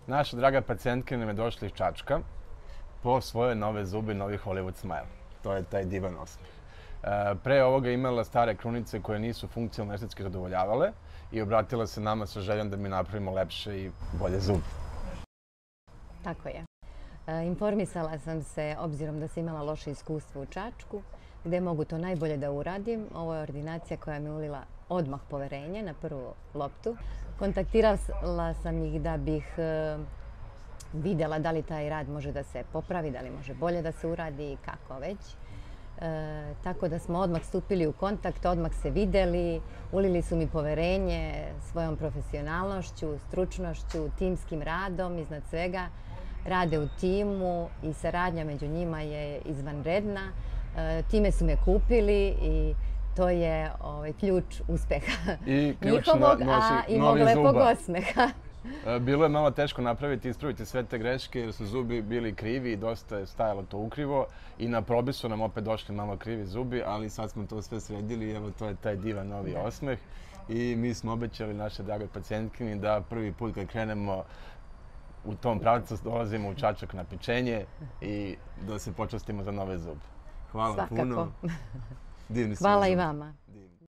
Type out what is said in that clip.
Naša draga pacijentkinja nam je došla iz Čačka po svoje nove zube, novi Hollywood smile. To je taj divan osmeh. Pre ovoga imala stare krunice koje nisu funkcionalno estetski zadovoljavale i obratila se nama sa željom da mi napravimo lepše i bolje zube. Tako je. Informisala sam se, obzirom da sam imala loše iskustvo u Čačku, gde mogu to najbolje da uradim. Ovo je ordinacija koja mi ulila odmah poverenje na prvu loptu. Kontaktirala sam ih da bih videla da li taj rad može da se popravi, da li može bolje da se uradi i kako već. Tako da smo odmah stupili u kontakt, odmah se videli, ulili su mi poverenje svojom profesionalnošću, stručnošću, timskim radom, iznad svega. Rade u timu i saradnja među njima je izvanredna. Time su me kupili i to je ključ uspeha njihovog, a i mog lepog osmeha. Bilo je malo teško napraviti, ispraviti sve te greške jer su zubi bili krivi i dosta je stajalo to ukrivo i na probi su nam opet došli malo krivi zubi, ali sad smo to sve sredili i evo to je taj divan novi osmeh i mi smo obećali našoj dragoj pacijentkinji da prvi put kad krenemo u tom pravcu dolazimo u Čačak na pečenje i da se počastimo za nove zube. Hvala puno. Hvala i vama.